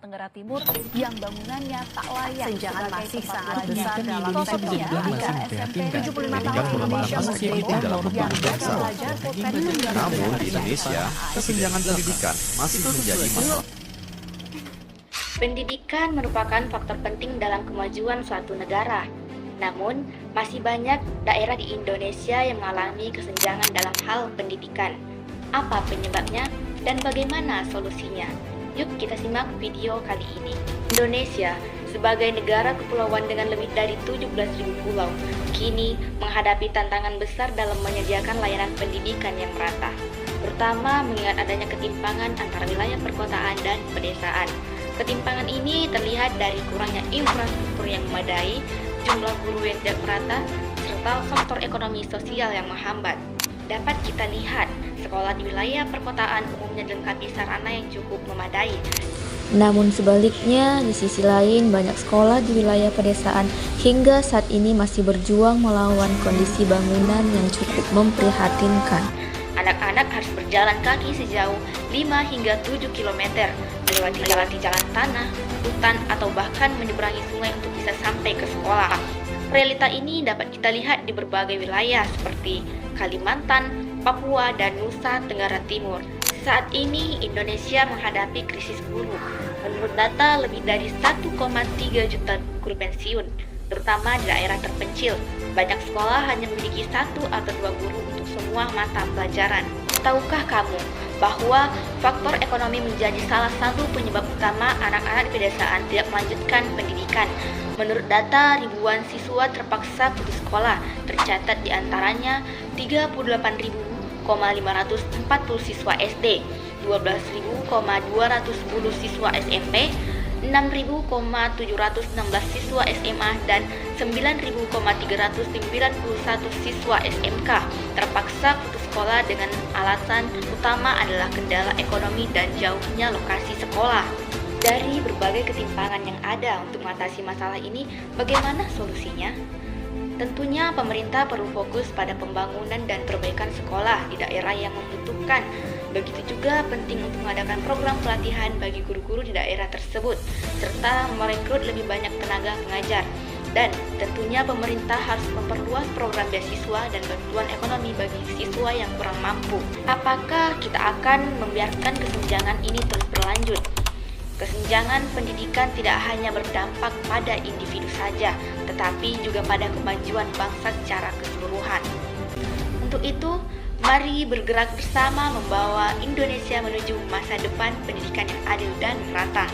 Tenggara Timur yang bangunannya tak layak Senjangan sebagai masih tempat sangat belajar. besar dalam Contohnya, pendidikan. jika SMP 75 tahun Indonesia Indonesia merdeka merdeka yang dalam pembangunan gagal bangsa. belajar potensi Namun di Indonesia, kesenjangan pendidikan masih menjadi masalah. Pendidikan merupakan faktor penting dalam kemajuan suatu negara. Namun, masih banyak daerah di Indonesia yang mengalami kesenjangan dalam hal pendidikan. Apa penyebabnya dan bagaimana solusinya? Yuk kita simak video kali ini. Indonesia sebagai negara kepulauan dengan lebih dari 17.000 pulau, kini menghadapi tantangan besar dalam menyediakan layanan pendidikan yang merata, terutama mengingat adanya ketimpangan antara wilayah perkotaan dan pedesaan. Ketimpangan ini terlihat dari kurangnya infrastruktur yang memadai, jumlah guru yang tidak merata, serta faktor ekonomi sosial yang menghambat. Dapat kita lihat, sekolah di wilayah perkotaan umumnya dilengkapi sarana yang cukup memadai. Namun sebaliknya, di sisi lain banyak sekolah di wilayah pedesaan hingga saat ini masih berjuang melawan kondisi bangunan yang cukup memprihatinkan. Anak-anak harus berjalan kaki sejauh 5 hingga 7 km, melewati jalan tanah, hutan, atau bahkan menyeberangi sungai untuk bisa sampai ke sekolah. Realita ini dapat kita lihat di berbagai wilayah seperti Kalimantan, Papua, dan Nusa Tenggara Timur. Saat ini Indonesia menghadapi krisis guru. Menurut data, lebih dari 1,3 juta guru pensiun, terutama di daerah terpencil. Banyak sekolah hanya memiliki 1 atau 2 guru untuk semua mata pelajaran. Tahukah kamu bahwa faktor ekonomi menjadi salah satu penyebab utama anak-anak di pedesaan tidak melanjutkan pendidikan? Menurut data, ribuan siswa terpaksa putus sekolah, tercatat di antaranya 38.540 siswa SD, 12.210 siswa SMP, 6.716 siswa SMA, dan 9.391 siswa SMK terpaksa putus sekolah dengan alasan utama adalah kendala ekonomi dan jauhnya lokasi sekolah. Dari berbagai ketimpangan yang ada untuk mengatasi masalah ini, bagaimana solusinya? Tentunya pemerintah perlu fokus pada pembangunan dan perbaikan sekolah di daerah yang membutuhkan. Begitu juga penting untuk mengadakan program pelatihan bagi guru-guru di daerah tersebut, serta merekrut lebih banyak tenaga pengajar. Dan tentunya pemerintah harus memperluas program beasiswa dan bantuan ekonomi bagi siswa yang kurang mampu. Apakah kita akan membiarkan kesenjangan ini terus berlanjut? Kesenjangan pendidikan tidak hanya berdampak pada individu saja, tetapi juga pada kemajuan bangsa secara keseluruhan. Untuk itu, mari bergerak bersama membawa Indonesia menuju masa depan pendidikan yang adil dan merata.